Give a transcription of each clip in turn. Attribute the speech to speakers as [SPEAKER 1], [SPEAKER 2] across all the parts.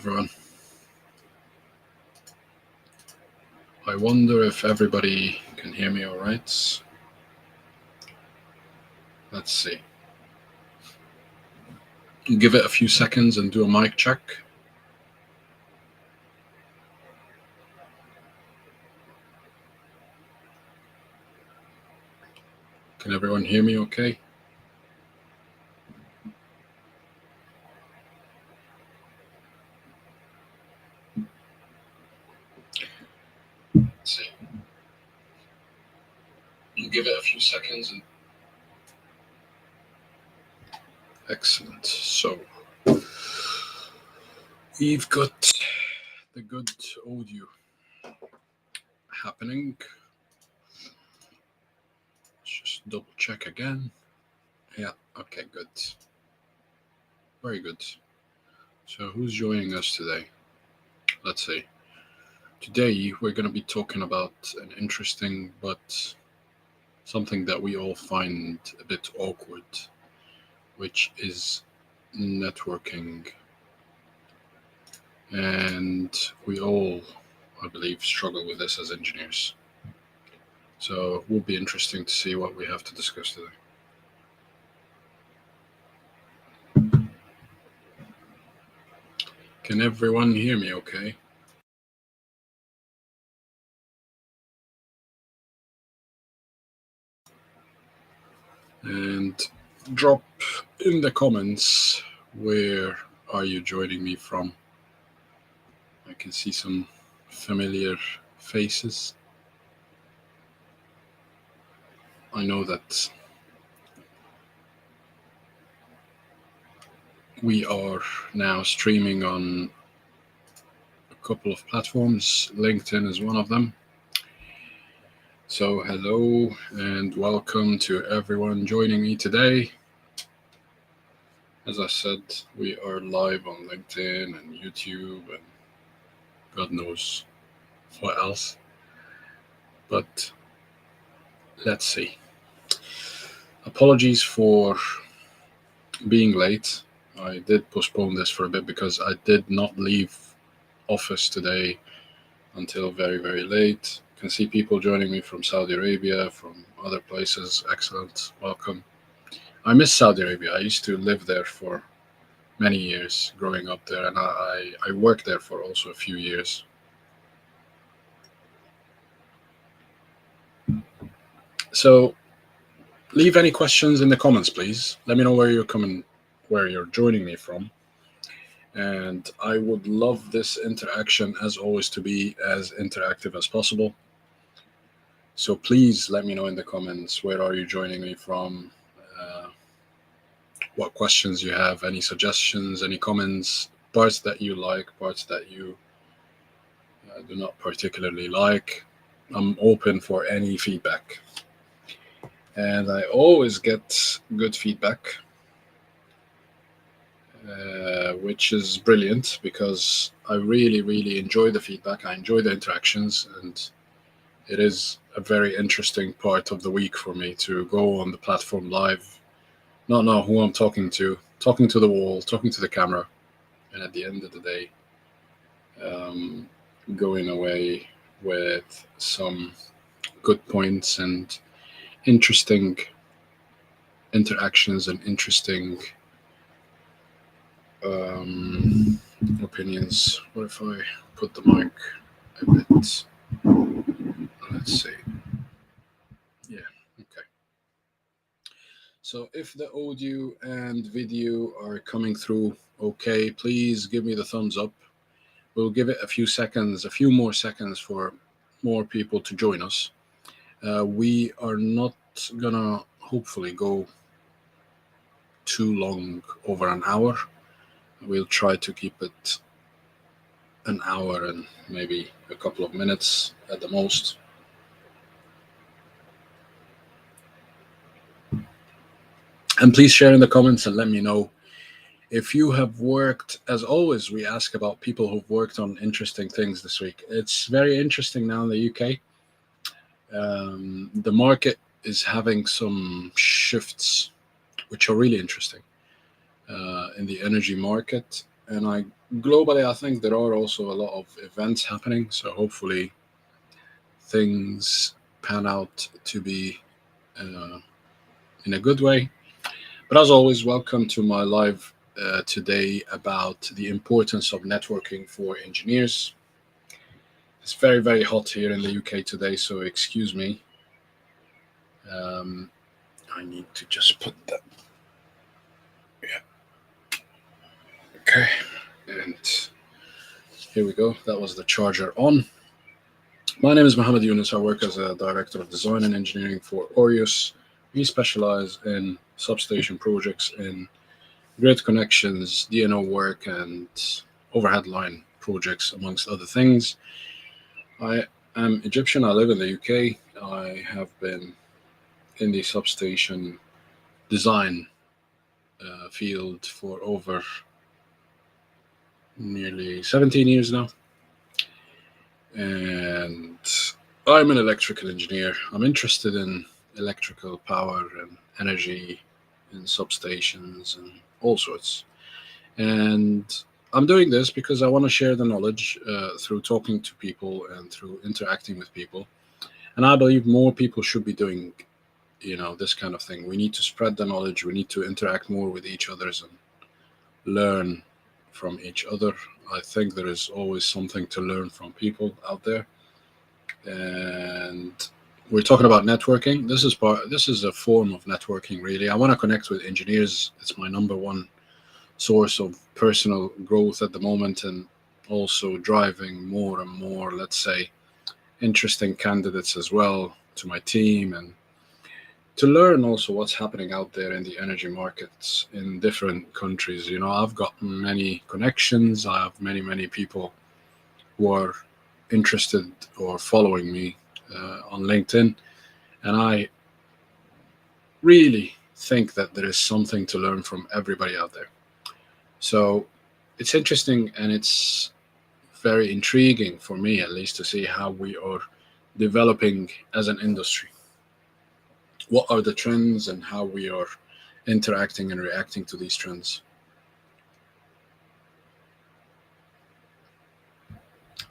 [SPEAKER 1] everyone. I wonder if everybody can hear me all right. Let's see. Give it a few seconds and do a mic check. Can everyone hear me okay? Let's see. Give it a few seconds and excellent. So we've got the good audio happening. Let's just double check again. Yeah, okay, good. Very good. So who's joining us today? Let's see. Today we're going to be talking about an interesting but something that we all find a bit awkward, which is networking. And we all, I believe, struggle with this as engineers. So it will be interesting to see what we have to discuss today. Can everyone hear me okay? And drop in the comments, where are you joining me from? I can see some familiar faces. I know that we are now streaming on a couple of platforms. LinkedIn is one of them. So hello and welcome to everyone joining me today. As I said, we are live on LinkedIn and YouTube and God knows what else. But let's see. Apologies for being late. I did postpone this for a bit because I did not leave office today until very, very late. Can see people joining me from Saudi Arabia, from other places. Excellent. Welcome. I miss Saudi Arabia. I used to live there for many years growing up there, and I worked there for also a few years. So leave any questions in the comments, please. Let me know where you're joining me from. And I would love this interaction, as always, to be as interactive as possible. So please let me know in the comments, where are you joining me from? What questions you have, any suggestions, any comments, parts that you like, parts that you do not particularly like. I'm open for any feedback. And I always get good feedback, which is brilliant because I really, really enjoy the feedback. I enjoy the interactions, and it is a very interesting part of the week for me to go on the platform live, not know who I'm talking to the wall, talking to the camera, and at the end of the day, going away with some good points and interesting interactions and interesting opinions. What if I put the mic a bit? Let's see. Yeah, okay. So if the audio and video are coming through okay, please give me the thumbs up. We'll give it a few more seconds for more people to join us. We are not gonna hopefully go too long, over an hour. We'll try to keep it an hour and maybe a couple of minutes at the most. And please share in the comments and let me know if you have worked. As always, we ask about people who've worked on interesting things this week. It's very interesting now in the UK. The market is having some shifts, which are really interesting in the energy market. And globally, I think there are also a lot of events happening. So hopefully things pan out to be uh, in a good way. But as always, welcome to my live today about the importance of networking for engineers. It's very, very hot here in the UK today, so excuse me. Um, I need to just put that. Yeah. Okay. And here we go. That was the charger on. My name is Mohammed Yunus. I work as a director of design and engineering for Orius. We specialize in substation projects in grid connections, DNO work, and overhead line projects, amongst other things. I am Egyptian. I live in the UK. I have been in the substation design field for over nearly 17 years now. And I'm an electrical engineer. I'm interested in electrical power and energy in substations and all sorts. And I'm doing this because I want to share the knowledge through talking to people and through interacting with people. And I believe more people should be doing, this kind of thing. We need to spread the knowledge. We need to interact more with each others and learn from each other. I think there is always something to learn from people out there. And we're talking about networking. This is a form of networking, really. I want to connect with engineers. It's my number one source of personal growth at the moment, and also driving more and more, let's say, interesting candidates as well to my team, and to learn also what's happening out there in the energy markets in different countries. I've got many connections. I have many people who are interested or following me on LinkedIn, and I really think that there is something to learn from everybody out there. So it's interesting, and it's very intriguing for me, at least, to see how we are developing as an industry. What are the trends and how we are interacting and reacting to these trends?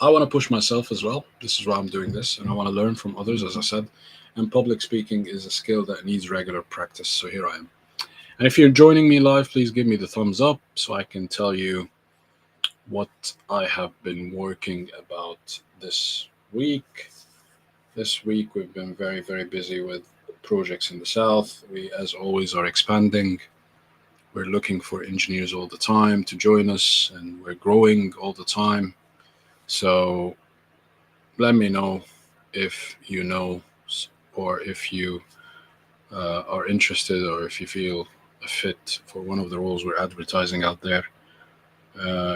[SPEAKER 1] I want to push myself as well. This is why I'm doing this, and I want to learn from others, as I said. And public speaking is a skill that needs regular practice. So here I am. And if you're joining me live, please give me the thumbs up so I can tell you what I have been working about this week. This week, we've been very, very busy with projects in the south. We, as always, are expanding. We're looking for engineers all the time to join us, and we're growing all the time. So let me know if you know, or if you are interested, or if you feel a fit for one of the roles we're advertising out there.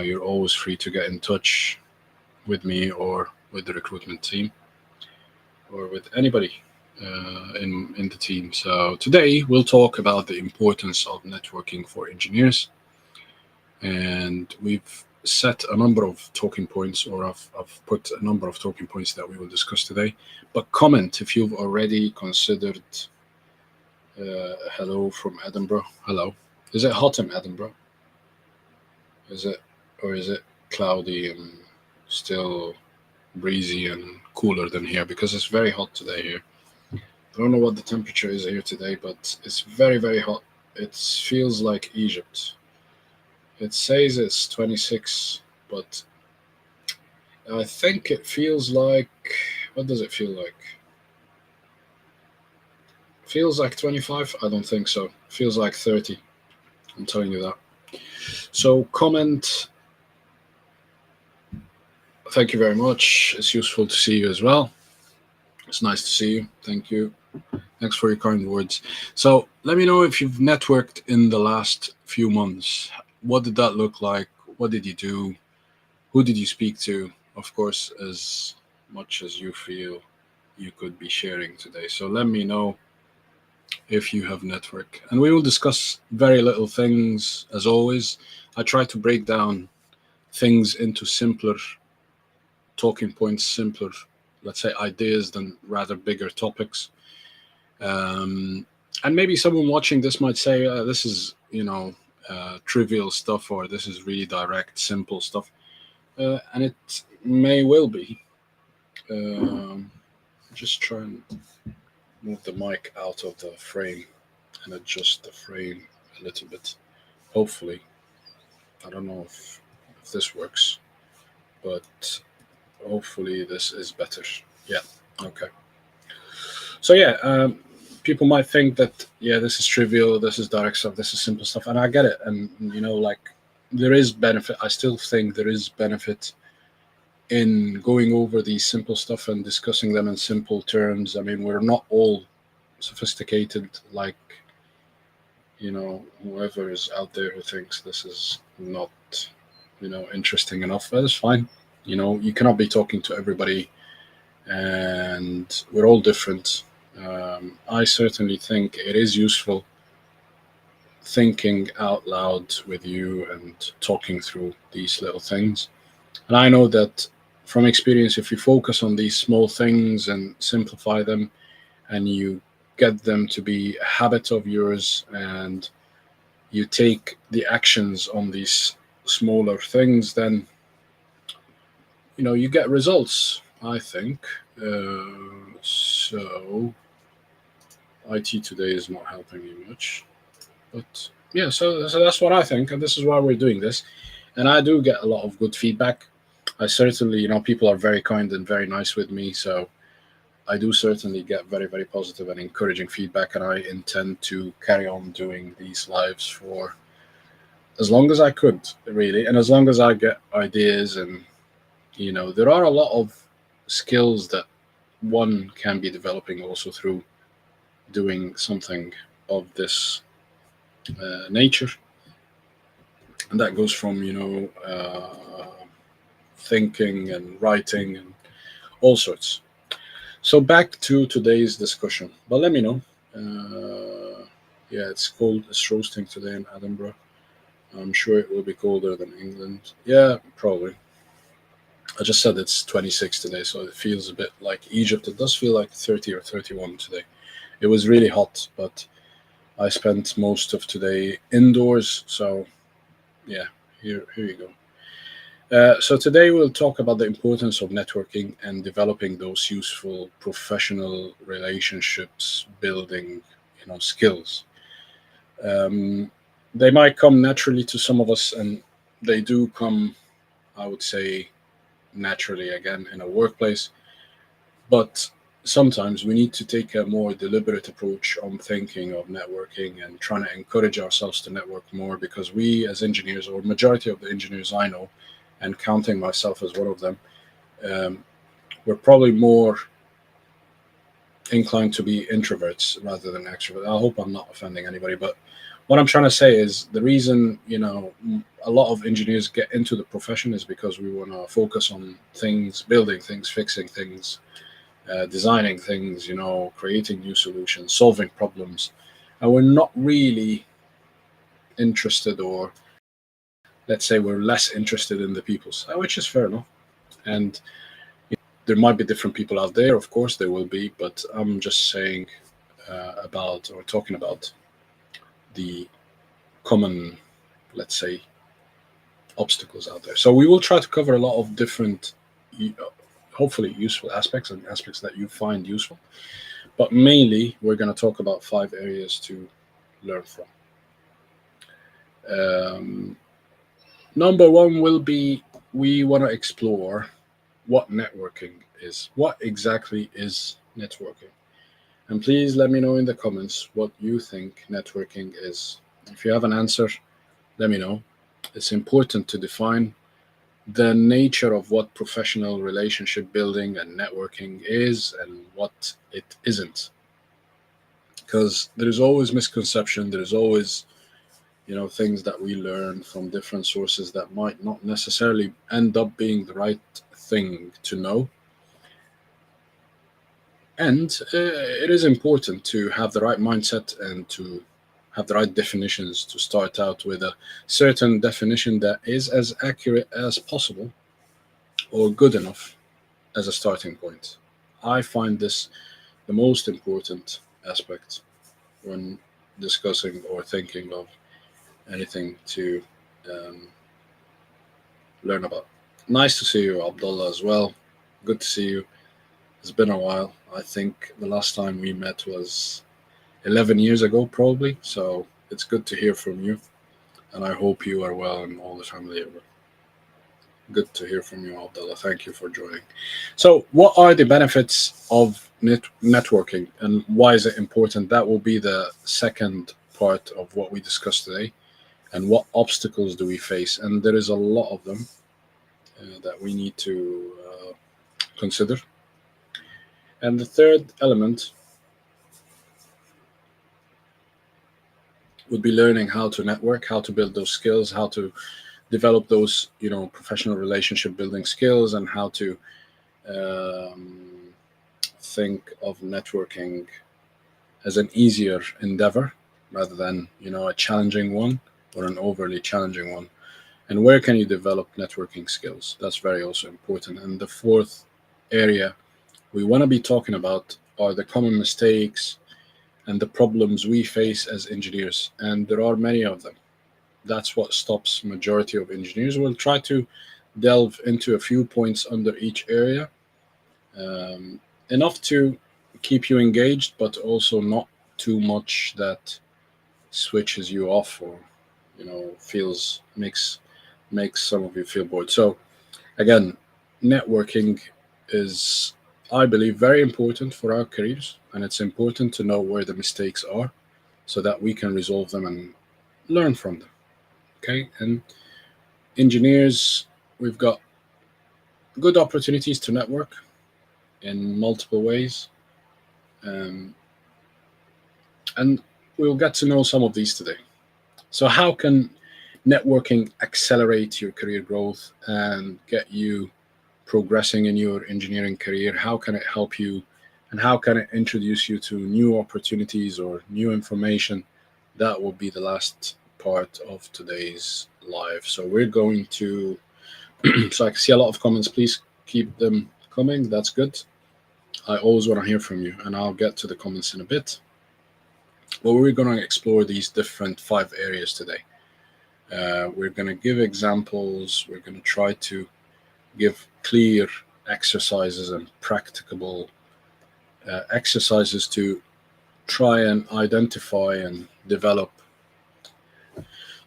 [SPEAKER 1] You're always free to get in touch with me or with the recruitment team or with anybody in the team. So today we'll talk about the importance of networking for engineers, and we've set a number of talking points, or I've put a number of talking points that we will discuss today. But comment if you've already considered. Hello from Edinburgh. Hello. Is it hot in Edinburgh? Is it, or is it cloudy and still breezy and cooler than here? Because it's very hot today here. I don't know what the temperature is here today, but it's very, very hot. It feels like Egypt. It says it's 26, but I think it feels like. What does it feel like? Feels like 25? I don't think so. Feels like 30. I'm telling you that. So comment. Thank you very much. It's useful to see you as well. It's nice to see you. Thank you. Thanks for your kind words. So let me know if you've networked in the last few months. What did that look like? What did you do? Who did you speak to? Of course, as much as you feel you could be sharing today. So let me know if you have network. And we will discuss very little things, as always. I try to break down things into simpler talking points, simpler, let's say, ideas than rather bigger topics. And maybe someone watching this might say, this is, trivial stuff, or this is really direct, simple stuff. And it may well be. Um, just try and move the mic out of the frame and adjust the frame a little bit. Hopefully, I don't know if this works, but hopefully this is better. Yeah. Okay. So yeah, people might think that yeah, this is trivial, this is direct stuff, this is simple stuff, and I get it. And like there is benefit. I still think there is benefit in going over these simple stuff and discussing them in simple terms. I mean, we're not all sophisticated like whoever is out there who thinks this is not interesting enough. That is fine. You cannot be talking to everybody, and we're all different. I certainly think it is useful thinking out loud with you and talking through these little things. And I know that from experience, if you focus on these small things and simplify them, and you get them to be a habit of yours, and you take the actions on these smaller things, then you get results, I think. So IT today is not helping me much, but yeah, so that's what I think, and this is why we're doing this. And I do get a lot of good feedback. I certainly, people are very kind and very nice with me, so I do certainly get very, very positive and encouraging feedback, and I intend to carry on doing these lives for as long as I could, really, and as long as I get ideas. And there are a lot of skills that one can be developing also through doing something of this nature, and that goes from thinking and writing and all sorts. So back to today's discussion, but let me know. Yeah, it's cold. It's roasting today in Edinburgh. I'm sure it will be colder than England. Yeah, probably. I just said it's 26 today, so it feels a bit like Egypt. It does feel like 30 or 31 today. It was really hot, but I spent most of today indoors. So yeah, here you go. So today we'll talk about the importance of networking and developing those useful professional relationships, building skills. Um, they might come naturally to some of us, and they do come, I would say, naturally again in a workplace. But sometimes we need to take a more deliberate approach on thinking of networking and trying to encourage ourselves to network more, because we as engineers, or majority of the engineers I know, and counting myself as one of them, um, we're probably more inclined to be introverts rather than extroverts. I hope I'm not offending anybody, but what I'm trying to say is the reason a lot of engineers get into the profession is because we want to focus on things, building things, fixing things, designing things, creating new solutions, solving problems, and we're not really interested, or let's say we're less interested in the people side, which is fair enough. And there might be different people out there, of course there will be, but I'm just saying about, or talking about, the common, let's say, obstacles out there. So we will try to cover a lot of different, hopefully useful aspects, and aspects that you find useful. But mainly, we're going to talk about 5 areas to learn from. Number 1 will be, we want to explore what networking is. What exactly is networking? And please let me know in the comments what you think networking is. If you have an answer, let me know. It's important to define the nature of what professional relationship building and networking is and what it isn't. Because there's always misconception, there's always things that we learn from different sources that might not necessarily end up being the right thing to know. And it is important to have the right mindset and to have the right definitions, to start out with a certain definition that is as accurate as possible, or good enough as a starting point. I find this the most important aspect when discussing or thinking of anything to learn about. Nice to see you, Abdullah, as well. Good to see you. It's been a while. I think the last time we met was 11 years ago, probably. So it's good to hear from you. And I hope you are well and all the family are well. Good to hear from you, Abdullah. Thank you for joining. So, what are the benefits of networking and why is it important? That will be the second part of what we discussed today. And what obstacles do we face? And there is a lot of them that we need to consider. And the third element would be learning how to network, how to build those skills, how to develop those, professional relationship building skills, and how to um, think of networking as an easier endeavor rather than, a challenging one or an overly challenging one. And where can you develop networking skills? That's very also important. And the fourth area we want to be talking about are the common mistakes and the problems we face as engineers. And there are many of them. That's what stops majority of engineers. We'll try to delve into a few points under each area, um, enough to keep you engaged, but also not too much that switches you off or feels makes some of you feel bored. So again, networking is, I believe, very important for our careers, and it's important to know where the mistakes are so that we can resolve them and learn from them. Okay, and engineers, we've got good opportunities to network in multiple ways, um, and we'll get to know some of these today. So, how can networking accelerate your career growth and get you progressing in your engineering career? How can it help you, and how can it introduce you to new opportunities or new information? That will be the last part of today's live. So, we're going to so I can see a lot of comments. Please keep them coming. That's good. I always want to hear from you, and I'll get to the comments in a bit. But we're going to explore these different five areas today. We're going to give examples. We're going to try to give clear exercises and practicable exercises to try and identify and develop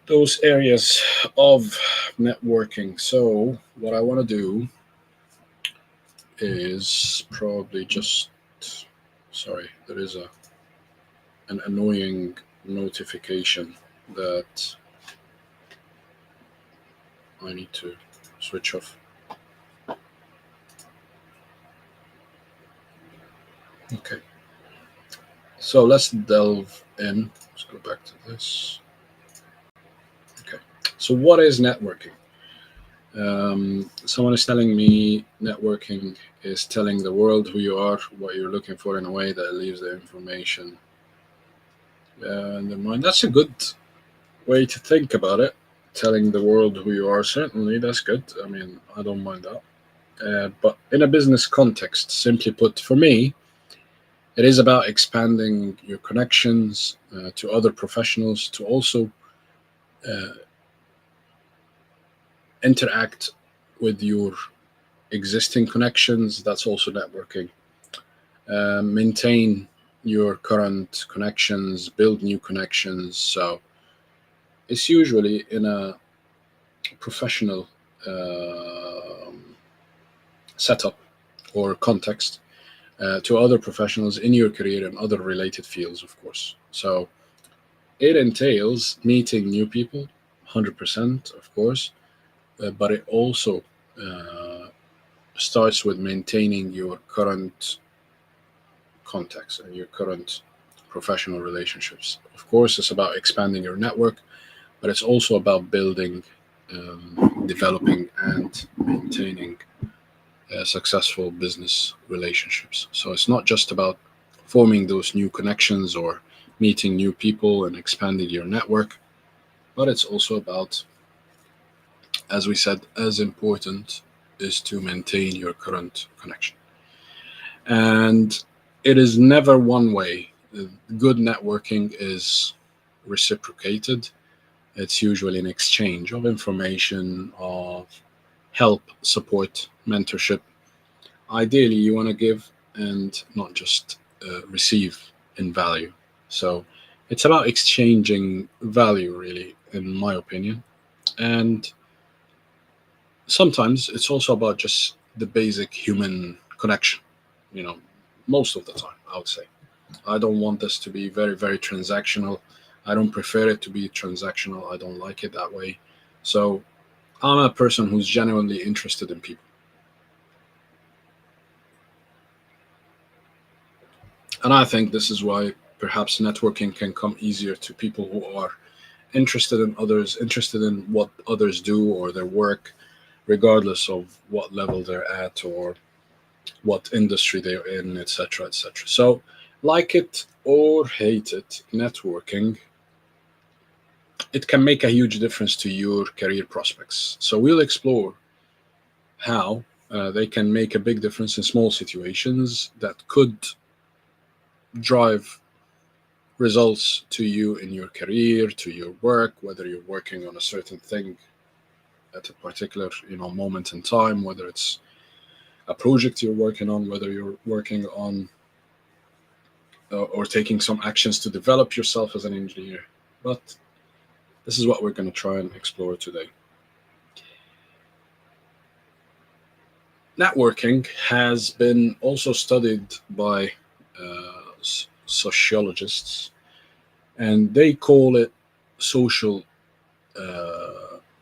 [SPEAKER 1] those areas of networking. So, what I want to do is probably just, sorry, there is an annoying notification that I need to switch off. Okay, so let's delve in. Let's go back to this. Okay, so what is networking? Someone is telling me networking is telling the world who you are, what you're looking for in a way that leaves the information in their mind. That's a good way to think about it. Telling the world who you are, certainly, that's good. I mean, I don't mind that. But in a business context, simply put, for me, it is about expanding your connections to other professionals to also uh, interact with your existing connections. That's also networking. Maintain your current connections, build new connections. So it's usually in a professional setup or context to other professionals in your career and other related fields, of course. So it entails meeting new people, 100%, of course, but it also uh, starts with maintaining your current contacts and your current professional relationships. Of course, it's about expanding your network, but it's also about building, developing, and maintaining successful business relationships. So it's not just about forming those new connections or meeting new people and expanding your network, but it's also about, as we said, as important is to maintain your current connection. And it is never one way. Good networking is reciprocated. It's usually an exchange of information, of help, support, mentorship. Ideally, you want to give and not just receive in value. So it's about exchanging value, really, in my opinion. And sometimes it's also about just the basic human connection, you know, most of the time, I would say. I don't want this to be very, very transactional. I don't prefer it to be transactional. I don't like it that way. So I'm a person who's genuinely interested in people. And I think this is why perhaps networking can come easier to people who are interested in others, interested in what others do or their work, regardless of what level they're at or what industry they're in, etc., etc. So, like it or hate it, networking, it can make a huge difference to your career prospects. So, we'll explore how they can make a big difference in small situations that could drive results to you in your career, to your work, whether you're working on a certain thing at a particular moment in time, whether it's a project you're working on, whether you're working on or taking some actions to develop yourself as an engineer. But this is what we're going to try and explore today. Networking has been also studied by sociologists, and they call it social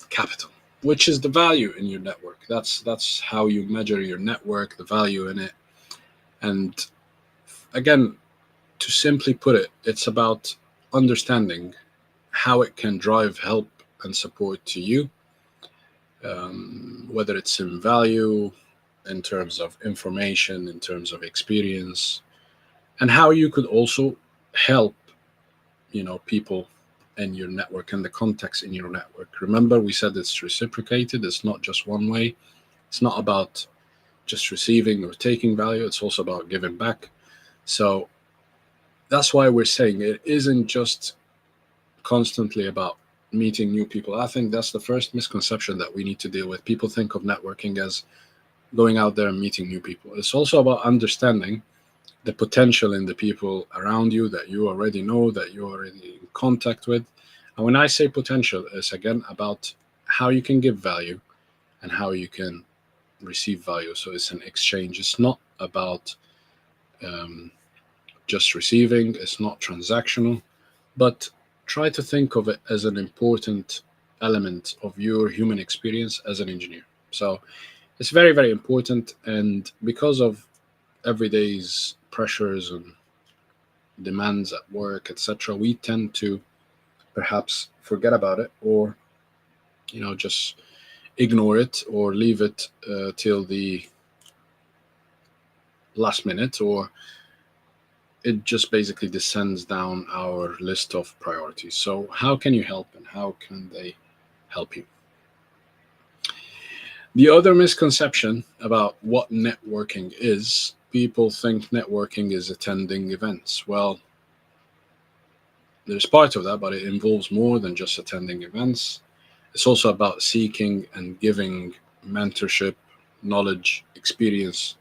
[SPEAKER 1] capital, which is the value in your network. That's how you measure your network, the value in it. And again, to simply put it, it's about understanding how it can drive help and support to you, whether it's in value, in terms of information, in terms of experience, and how you could also help, people in your network and the context in your network. Remember, we said it's reciprocated. It's not just one way. It's not about just receiving or taking value. It's also about giving back. So that's why we're saying it isn't just constantly about meeting new people. I think that's the first misconception that we need to deal with. People think of networking as going out there and meeting new people. It's also about understanding the potential in the people around you that you already know, that you're already in contact with. And when I say potential, it's again about how you can give value and how you can receive value. So it's an exchange. It's not about um, just receiving, it's not transactional, but try to think of it as an important element of your human experience as an engineer. So it's very, very important. And because of everyday's pressures and demands at work, etc., we tend to perhaps forget about it, or just ignore it or leave it till the last minute, or it just basically descends down our list of priorities. So how can you help, and how can they help you? The other misconception about what networking is, people think networking is attending events. Well, there's part of that, but it involves more than just attending events. It's also about seeking and giving mentorship, knowledge, experience,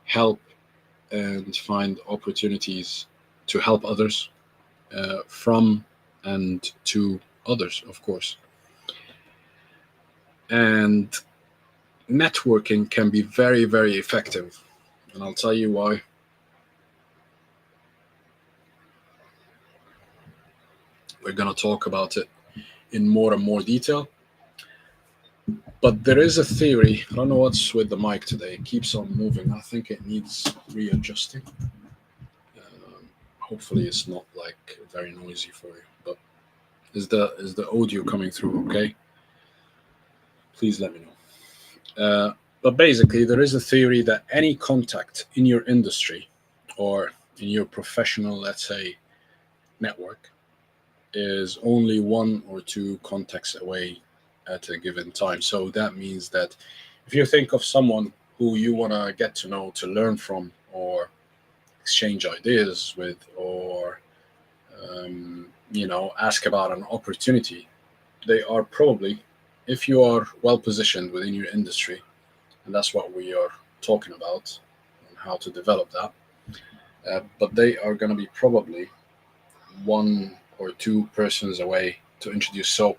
[SPEAKER 1] help, and find opportunities to help others, from and to others, of course. And networking can be very, very effective. And I'll tell you why. We're going to talk about it in more and more detail. But there is a theory. I don't know what's with the mic today. It keeps on moving. I think it needs readjusting. Hopefully, it's not like very noisy for you. But is the audio coming through? Okay. Please let me know. But basically, there is a theory that any contact in your industry or in your professional, let's say, network is only one or two contacts away at a given time. So that means that if you think of someone who you want to get to know, to learn from, or exchange ideas with, or ask about an opportunity, they are probably, if you are well positioned within your industry, and that's what we are talking about, and how to develop that. But they are going to be probably one or two persons away to introduce. So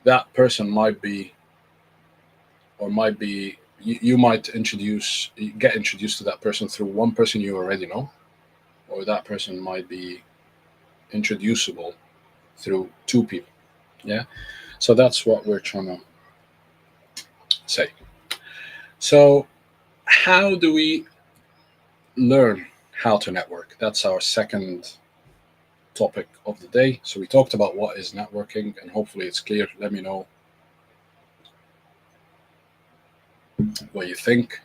[SPEAKER 1] that person might be, or might be, you might get introduced to that person through one person you already know, or that person might be introducible through two people. Yeah. So that's what we're trying to say. So, how do we learn how to network? That's our second topic of the day. So, we talked about what is networking, and hopefully it's clear. Let me know what you think.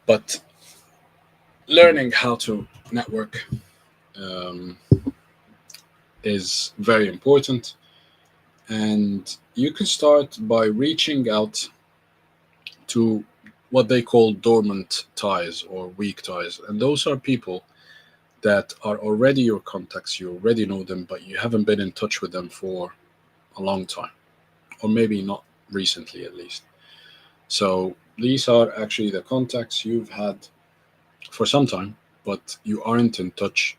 [SPEAKER 1] But learning how to network um, is very important. And you can start by reaching out to what they call dormant ties or weak ties. And those are people that are already your contacts, you already know them, but you haven't been in touch with them for a long time, or maybe not recently at least. So these are actually the contacts you've had for some time, but you aren't in touch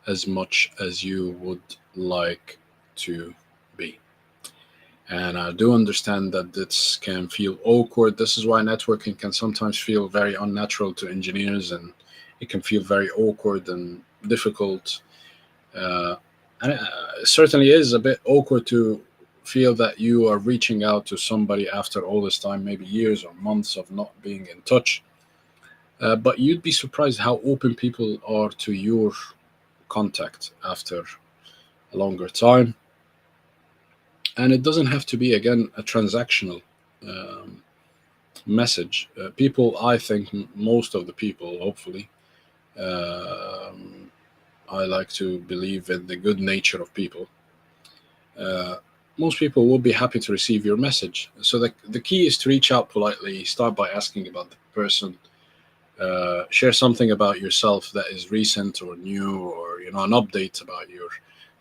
[SPEAKER 1] as much as you would like to be. And I do understand that this can feel awkward. This is why networking can sometimes feel very unnatural to engineers, and it can feel very awkward and difficult. Uh, and it certainly is a bit awkward to feel that you are reaching out to somebody after all this time, maybe years or months of not being in touch. But you'd be surprised how open people are to your contact after a longer time. And it doesn't have to be, again, a transactional um, message. People, I think, most of the people, hopefully, um, I like to believe in the good nature of people. Uh, Most people will be happy to receive your message. So the key is to reach out politely, start by asking about the person, share something about yourself that is recent or new, or an update about your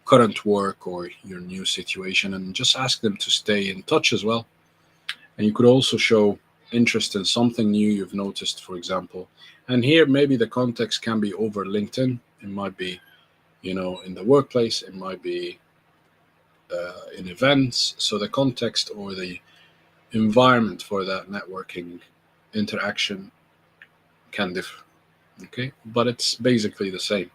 [SPEAKER 1] current work or your new situation, and just ask them to stay in touch as well. And you could also show interest in something new you've noticed, for example. And here, maybe the context can be over LinkedIn. It might be, in the workplace. It might be in events. So the context or the environment for that networking interaction can differ. Okay, but it's basically the same.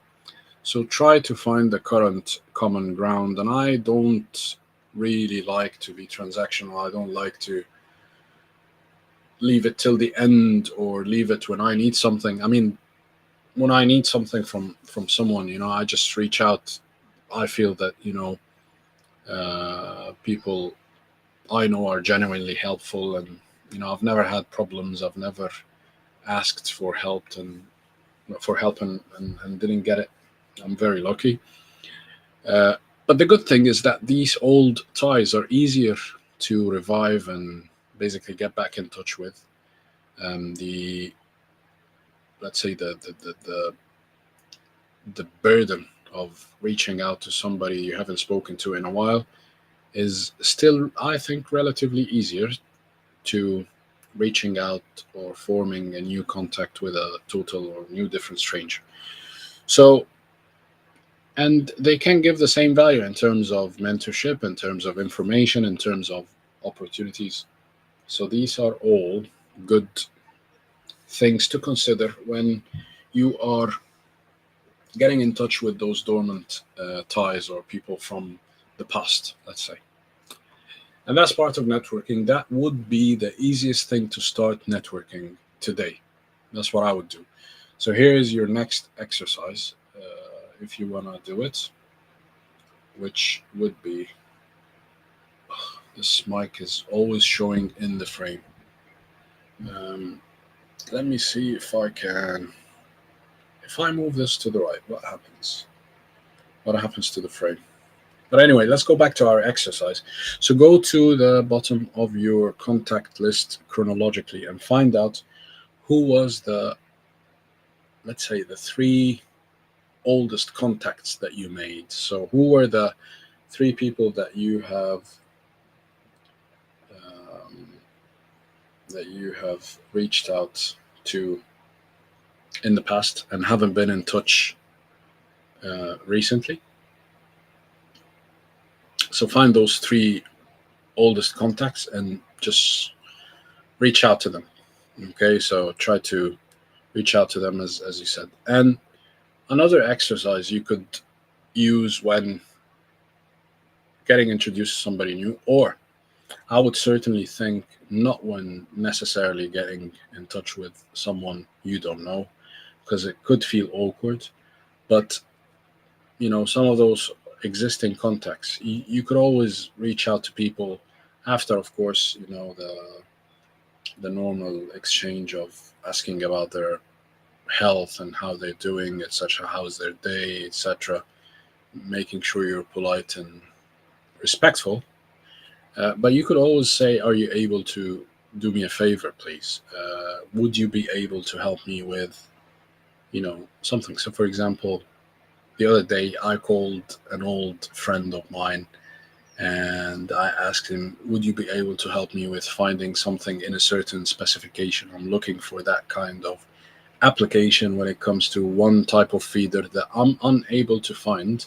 [SPEAKER 1] So try to find the current common ground. And I don't really like to be transactional. I don't like to leave it till the end or leave it when I need something. I mean, when I need something from someone, I just reach out. I feel that people I know are genuinely helpful, and I've never had problems. I've never asked for help and didn't get it. I'm very lucky. Uh, but the good thing is that these old ties are easier to revive and basically get back in touch with. The Let's say the burden of reaching out to somebody you haven't spoken to in a while is still, I think, relatively easier to reaching out or forming a new contact with a total or new different stranger. So, and they can give the same value in terms of mentorship, in terms of information, in terms of opportunities. So these are all good things to consider when you are getting in touch with those dormant ties or people from the past, let's say. And that's part of networking. That would be the easiest thing to start networking today. That's what I would do. So here is your next exercise, if you want to do it, which would be, this mic is always showing in the frame. Um, Let me see if I can. If I move this to the right, what happens? What happens to the frame? But anyway, let's go back to our exercise. So go to the bottom of your contact list chronologically and find out who was let's say, the three oldest contacts that you made. So who were the three people um, that you have reached out to in the past and haven't been in touch recently. So find those three oldest contacts and just reach out to them. Okay, so try to reach out to them as you said. And another exercise you could use when getting introduced to somebody new, or I would certainly think not when necessarily getting in touch with someone you don't know, because it could feel awkward. But some of those existing contacts, you could always reach out to people after, of course, the normal exchange of asking about their health and how they're doing, etc. How's their day, etc. Making sure you're polite and respectful. But you could always say, "Are you able to do me a favor, please? Would you be able to help me with, something?" So, for example, the other day I called an old friend of mine and I asked him, "Would you be able to help me with finding something in a certain specification? I'm looking for that kind of application when it comes to one type of feeder that I'm unable to find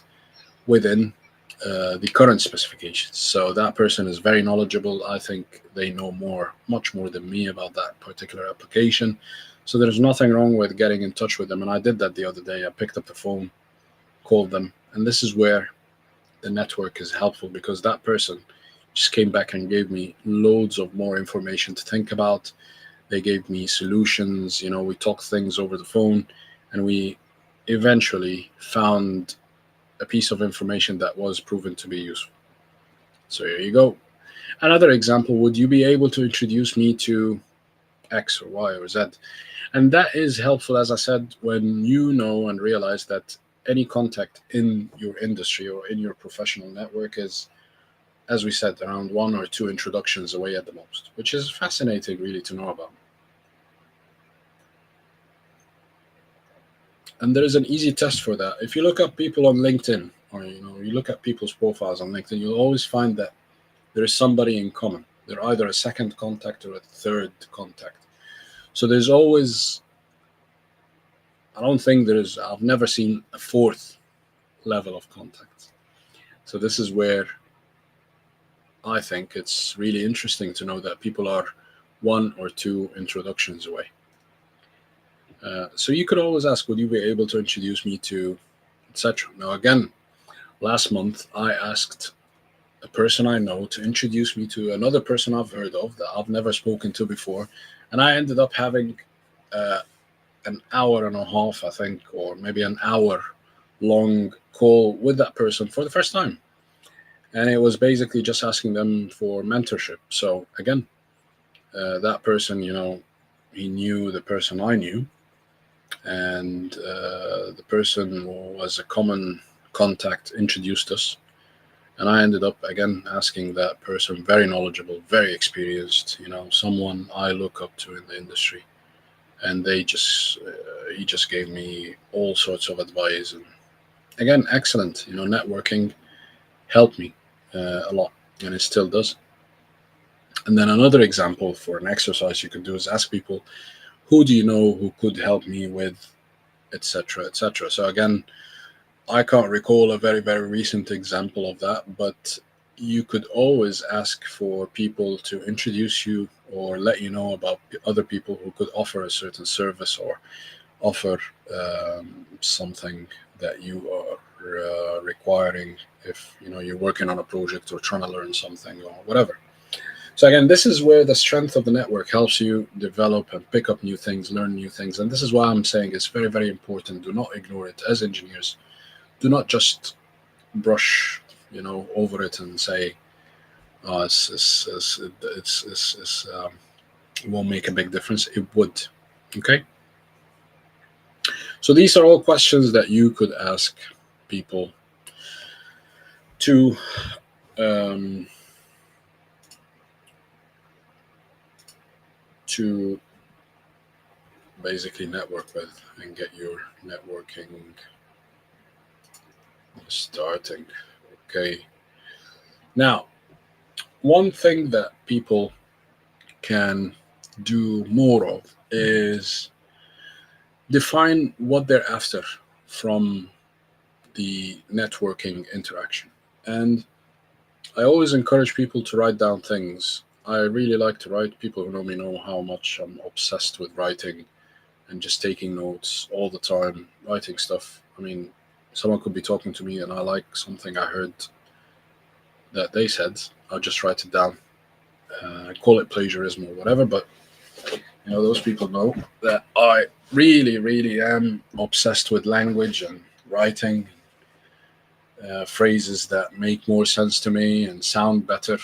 [SPEAKER 1] within the current specifications." So that person is very knowledgeable. I think they know much more than me about that particular application. So there's nothing wrong with getting in touch with them. And I did that the other day. I picked up the phone, called them. And this is where the network is helpful, because that person just came back and gave me loads of more information to think about. They gave me solutions. We talked things over the phone, and we eventually found a piece of information that was proven to be useful. So here you go. Another example: would you be able to introduce me to X or Y or Z? And that is helpful, as I said, when you know and realize that any contact in your industry or in your professional network is, as we said, around one or two introductions away at the most, which is fascinating, really, to know about. And there is an easy test for that. If you look up people on LinkedIn, or you look at people's profiles on LinkedIn, you'll always find that there is somebody in common. They're either a second contact or a third contact. So there's always, I don't think I've never seen a fourth level of contact. So this is where I think it's really interesting to know that people are one or two introductions away. So you could always ask, would you be able to introduce me to, etc. Now, again, last month I asked a person I know to introduce me to another person I've heard of that I've never spoken to before. And I ended up having uh, an hour and a half, I think, or maybe an hour long call with that person for the first time. And it was basically just asking them for mentorship. So again, that person, he knew the person I knew, and the person was a common contact, introduced us. And I ended up again asking that person, very knowledgeable, very experienced, someone I look up to in the industry. And he just gave me all sorts of advice. And again, excellent, networking helped me a lot, and it still does. And then another example for an exercise you could do is ask people, who do you know who could help me with, etc., etc. So again, I can't recall a very, very recent example of that, but you could always ask for people to introduce you or let you know about other people who could offer a certain service or offer something that you are requiring if you're working on a project or trying to learn something or whatever. So again, this is where the strength of the network helps you develop and pick up new things, learn new things. And this is why I'm saying it's very, very important. Do not ignore it as engineers. Do not just brush, over it and say, "Oh, it won't make a big difference." It would. Okay. So these are all questions that you could ask people to um, to basically network with and get your networking starting. Okay. Now, one thing that people can do more of is define what they're after from the networking interaction. And I always encourage people to write down things. I really like to write. People who know me know how much I'm obsessed with writing and just taking notes all the time, writing stuff. I mean, someone could be talking to me and I like something I heard that they said. I'll just write it down. I call it plagiarism or whatever, but those people know that I really, really am obsessed with language and writing phrases that make more sense to me and sound better.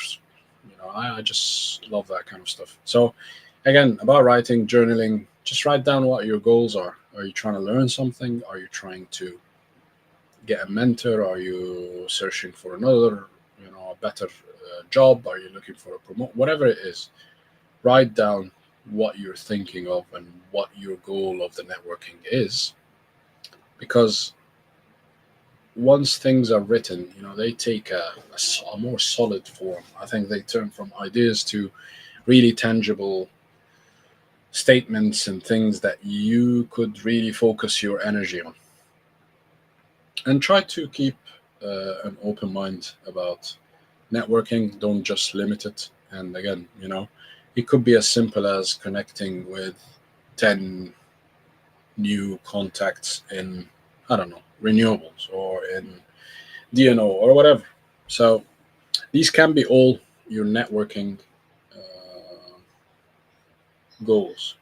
[SPEAKER 1] I just love that kind of stuff. So, again, about writing, journaling, just write down what your goals are. Are you trying to learn something? Are you trying to get a mentor? Are you searching for another, a better job? Are you looking for a promote? Whatever it is, write down what you're thinking of and what your goal of the networking is, because once things are written, they take a more solid form. I think they turn from ideas to really tangible statements and things that you could really focus your energy on. And try to keep an open mind about networking. Don't just limit it. And again, it could be as simple as connecting with 10 new contacts in, I don't know, renewables or in DNO or whatever. So these can be all your networking uh, goals.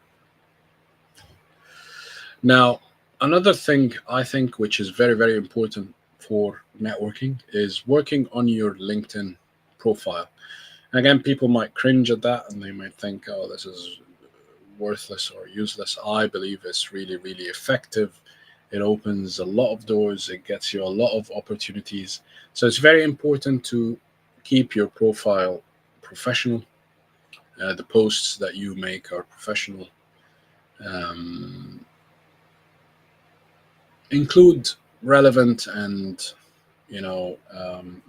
[SPEAKER 1] Now, another thing I think which is very, very important for networking is working on your LinkedIn profile. Again, people might cringe at that and they might think, oh, this is worthless or useless. I believe it's really, really effective. It opens a lot of doors, it gets you a lot of opportunities. So it's very important to keep your profile professional. The posts that you make are professional. Um, Include relevant and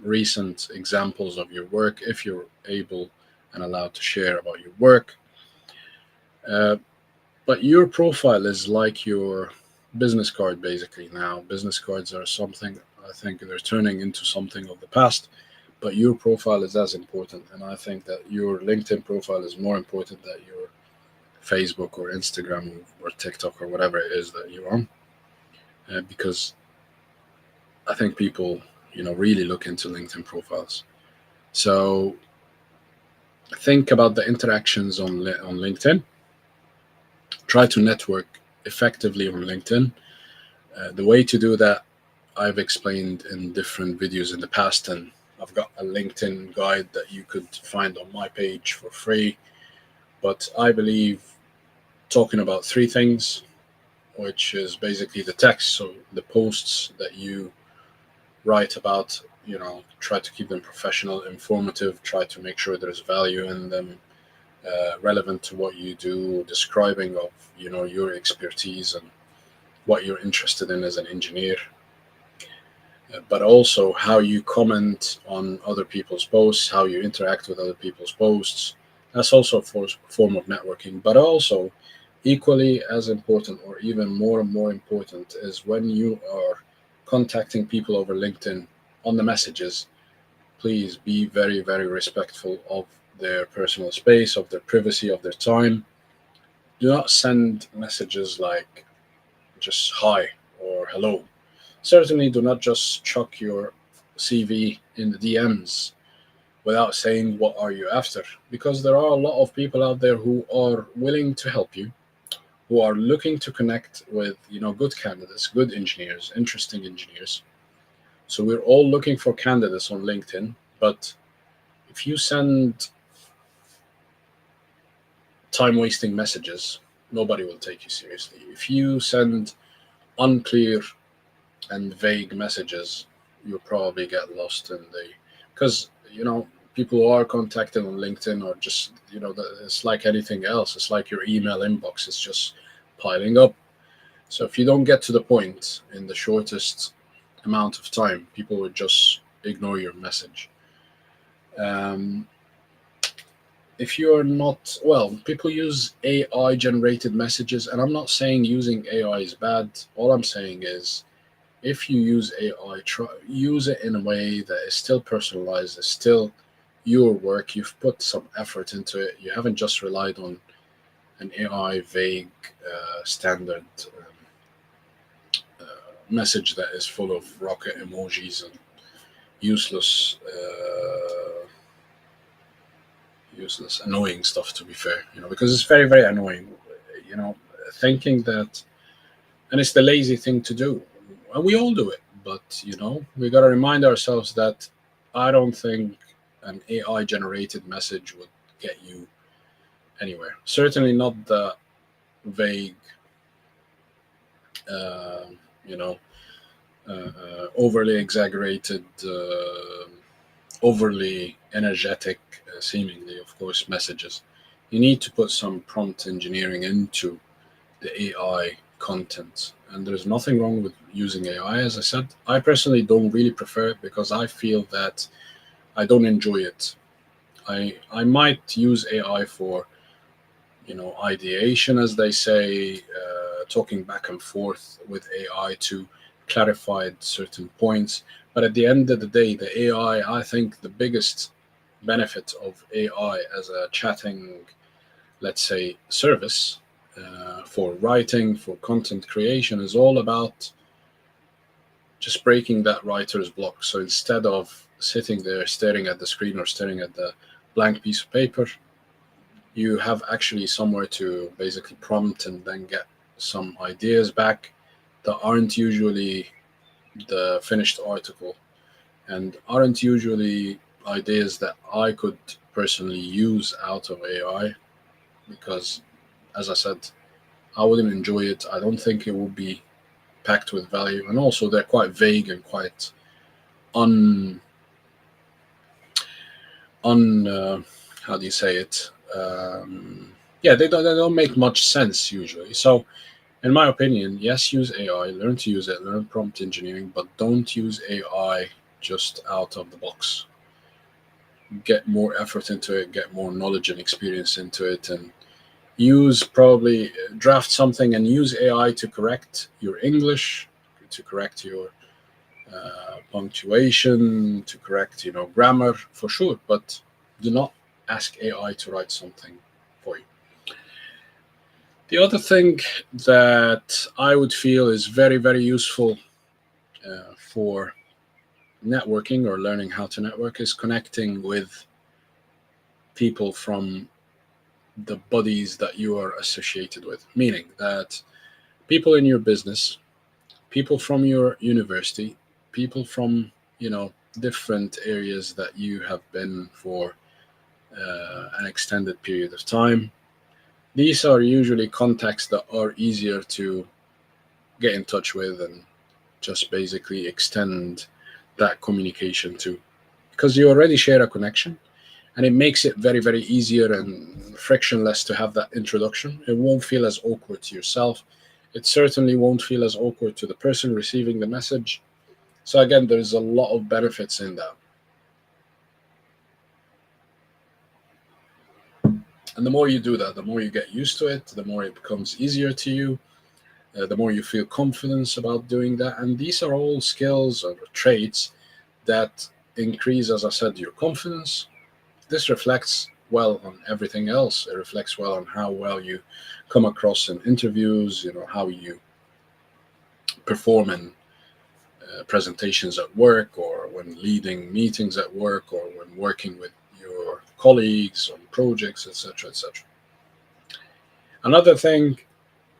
[SPEAKER 1] recent examples of your work if you're able and allowed to share about your work. Uh, but your profile is like your business card basically now. Business cards are something, I think they're turning into something of the past, but your profile is as important. And I think that your LinkedIn profile is more important than your Facebook or Instagram or TikTok or whatever it is that you're on. Because I think people, really look into LinkedIn profiles. So think about the interactions on LinkedIn. Try to network effectively on LinkedIn. The way to do that, I've explained in different videos in the past, and I've got a LinkedIn guide that you could find on my page for free. But I believe talking about three things, which is basically the text, so the posts that you write about, try to keep them professional, informative, try to make sure there's value in them, relevant to what you do, describing of, your expertise and what you're interested in as an engineer, but also how you comment on other people's posts, how you interact with other people's posts. That's also a form of networking, but also equally as important or even more and more important is when you are contacting people over LinkedIn on the messages, please be very, very respectful of their personal space, of their privacy, of their time. Do not send messages like just hi or hello. Certainly do not just chuck your CV in the DMs without saying what are you after, because there are a lot of people out there who are willing to help you, who are looking to connect with good candidates, good engineers, interesting engineers. So we're all looking for candidates on LinkedIn, but if you send time wasting messages, nobody will take you seriously. If you send unclear and vague messages, you'll probably get lost in the, because people who are contacted on LinkedIn are just it's like anything else. It's like your email inbox is just piling up. So if you don't get to the point in the shortest amount of time, people would just ignore your message. Um, if you're not, well, people use AI generated messages, and I'm not saying using AI is bad. All I'm saying is if you use AI, try use it in a way that is still personalized, is still your work. You've put some effort into it. You haven't just relied on an AI vague standard message that is full of rocket emojis and useless, useless, annoying stuff. To be fair, because it's very, very annoying. You know, thinking that, and it's the lazy thing to do. And we all do it, but we got to remind ourselves that I don't think an AI generated message would get you anywhere. Certainly not the vague, uh, you know, overly exaggerated, overly energetic, seemingly, of course, messages. You need to put some prompt engineering into the AI content. And there's nothing wrong with using AI, as I said. I personally don't really prefer it because I feel that I don't enjoy it. I might use AI for ideation, as they say, talking back and forth with AI to clarify certain points. But at the end of the day, the AI, I think the biggest benefit of AI as a chatting, let's say, service for writing, for content creation, is all about just breaking that writer's block. So instead of sitting there staring at the screen or staring at the blank piece of paper, you have actually somewhere to basically prompt and then get some ideas back that aren't usually the finished article and aren't usually ideas that I could personally use out of AI because, as I said, I wouldn't enjoy it. I don't think it would be packed with value, and also they're quite vague and quite un un how do you say it? Yeah, they don't make much sense usually. So, in my opinion, yes, use AI, learn to use it, learn prompt engineering, but don't use AI just out of the box. Get more effort into it, get more knowledge and experience into it, and use probably draft something and use AI to correct your English, to correct your punctuation, to correct grammar for sure, but do not ask AI to write something for you. The other thing that I would feel is very, very useful for networking or learning how to network is connecting with people from the bodies that you are associated with, meaning that people in your business, people from your university, people from different areas that you have been for an extended period of time. These are usually contacts that are easier to get in touch with and just basically extend that communication to, because you already share a connection, and it makes it very, very easier and frictionless to have that introduction. It won't feel as awkward to yourself. It certainly won't feel as awkward to the person receiving the message. So again, there's a lot of benefits in that. And the more you do that, the more you get used to it, the more it becomes easier to you, the more you feel confidence about doing that. And these are all skills or traits that increase, as I said, your confidence. This reflects well on everything else. It reflects well on how well you come across in interviews, how you perform in presentations at work, or when leading meetings at work, or when working with your colleagues on projects, etc., etc. Another thing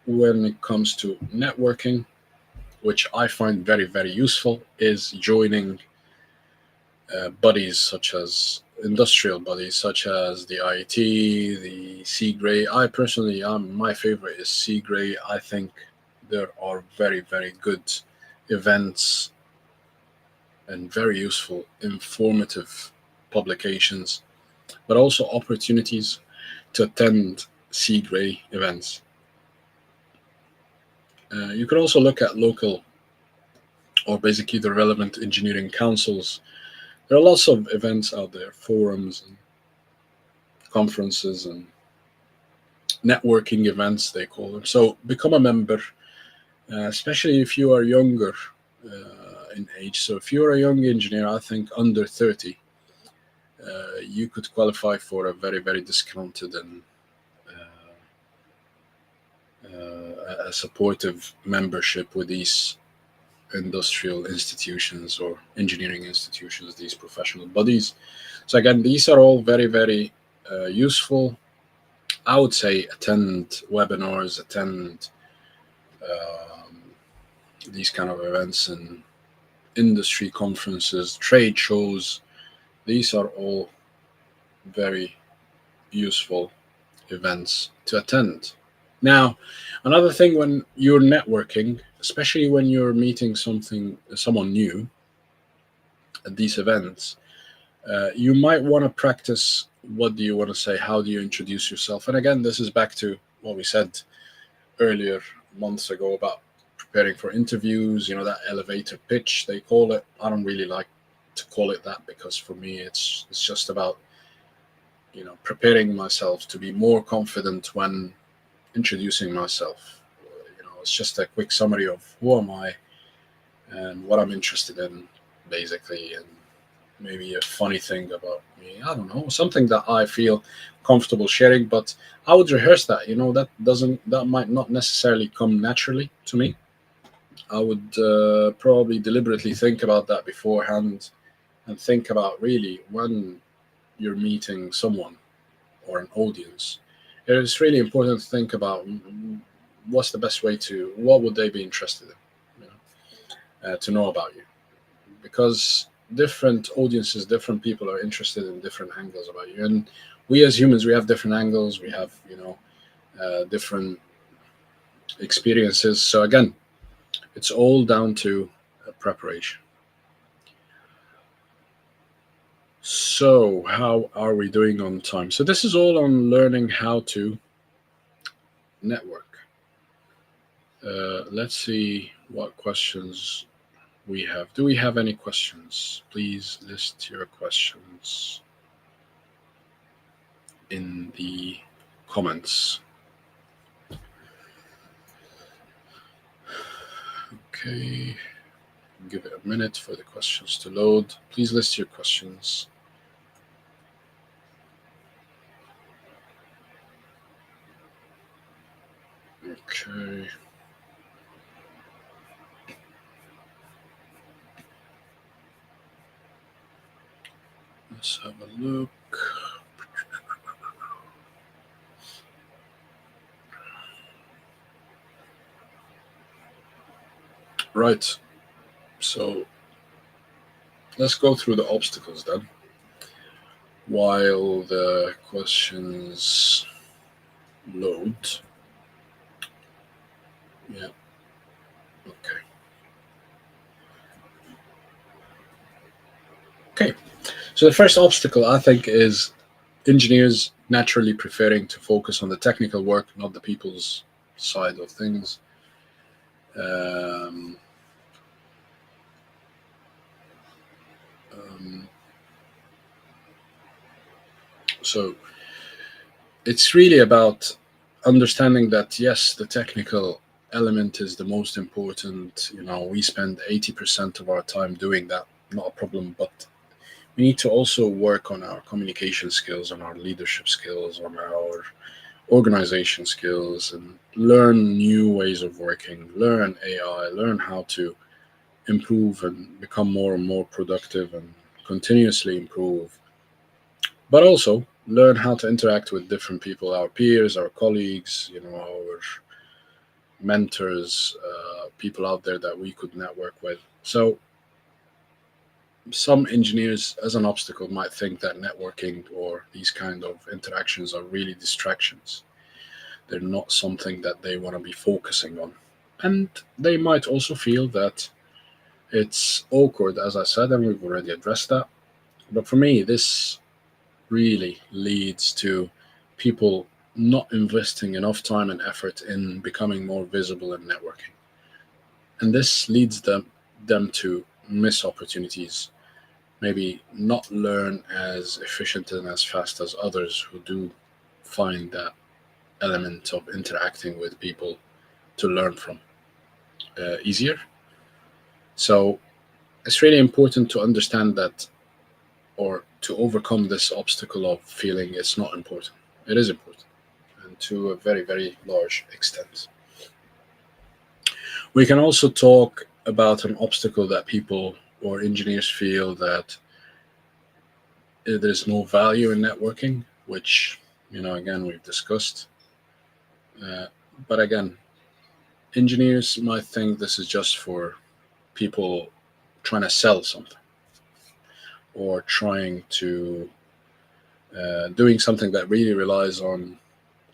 [SPEAKER 1] when it comes to networking, which I find very, very useful, is joining buddies such as industrial buddies such as the IET, the Seagray. I personally, my favorite is Seagray. I think there are very, very good events and very useful, informative publications, but also opportunities to attend Seagray events. You can also look at local or basically the relevant engineering councils There are lots of events out there, forums and conferences and networking events, they call them. So become a member, especially if you are younger in age. So if you're a young engineer, I think under 30, you could qualify for a very, very discounted and a supportive membership with these industrial institutions or engineering institutions, these professional bodies. So again, these are all very, very useful. I would say attend webinars, attend um, these kind of events and industry conferences, trade shows. These are all very useful events to attend. Now, another thing when you're networking, especially when you're meeting someone new at these events, you might want to practice what do you want to say, how do you introduce yourself. And again, this is back to what we said earlier months ago about preparing for interviews, that elevator pitch they call it. I don't really like to call it that because for me it's just about preparing myself to be more confident when introducing myself. It's just a quick summary of who am I and what I'm interested in, basically, and maybe a funny thing about me. I don't know, something that I feel comfortable sharing. But I would rehearse that. That might not necessarily come naturally to me. I would probably deliberately think about that beforehand and think about really when you're meeting someone or an audience. It's really important to think about what's the best way what would they be interested in, to know about you, because different audiences, different people are interested in different angles about you, and we as humans, we have different angles, we have different experiences. So again, it's all down to preparation. So how are we doing on time? So this is all on learning how to network. Let's see what questions we have. Do we have any questions? Please list your questions in the comments. Okay, give it a minute for the questions to load. Please list your questions. Okay. Let's have a look. Right. So let's go through the obstacles then, while the questions load. Yeah. Okay. Okay. So the first obstacle, I think, is engineers naturally preferring to focus on the technical work, not the people's side of things. Um, um, so it's really about understanding that yes, the technical element is the most important. We spend 80% of our time doing that, not a problem, but we need to also work on our communication skills, on our leadership skills, on our organization skills, and learn new ways of working, learn AI, learn how to improve and become more and more productive and continuously improve, but also learn how to interact with different people, our peers, our colleagues, our mentors, people out there that we could network with. So some engineers, as an obstacle, might think that networking or these kind of interactions are really distractions. They're not something that they want to be focusing on. And they might also feel that it's awkward, as I said, and we've already addressed that. But for me, this really leads to people not investing enough time and effort in becoming more visible in networking. And this leads them to miss opportunities maybe not learn as efficient and as fast as others who do find that element of interacting with people to learn from easier. So it's really important to understand that, or to overcome this obstacle of feeling it's not important. It is important, and to a very, very large extent. We can also talk about an obstacle that people or engineers feel that there's no value in networking, which, again, we've discussed. Uh, but again, engineers might think this is just for people trying to sell something, or trying to doing something that really relies on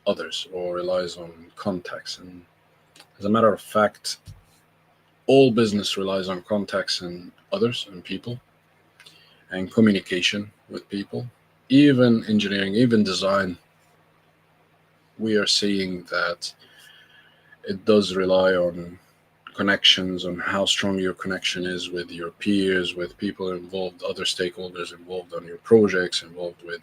[SPEAKER 1] others or relies on contacts. And as a matter of fact, all business relies on contacts and others and people and communication with people. Even engineering, even design, we are seeing that it does rely on connections, on how strong your connection is with your peers, with people involved, other stakeholders involved on your projects, involved uh,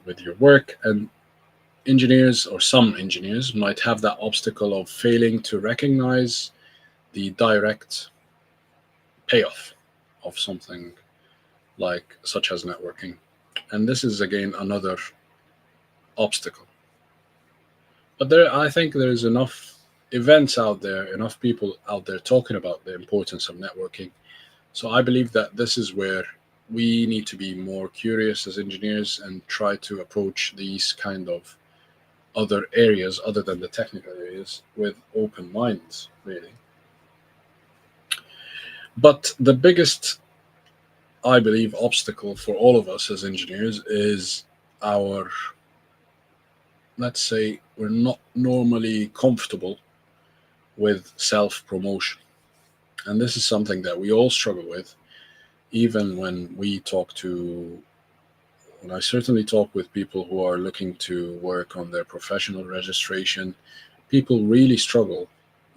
[SPEAKER 1] with your work. And engineers, or some engineers, might have that obstacle of failing to recognize the direct payoff of something like such as networking. And this is again another obstacle. But I think there's enough events out there, enough people out there talking about the importance of networking. So I believe that this is where we need to be more curious as engineers and try to approach these kind of other areas other than the technical areas with open minds, really. But the biggest, I believe, obstacle for all of us as engineers is our, let's say, we're not normally comfortable with self promotion. And this is something that we all struggle with, even when I certainly talk with people who are looking to work on their professional registration. People really struggle,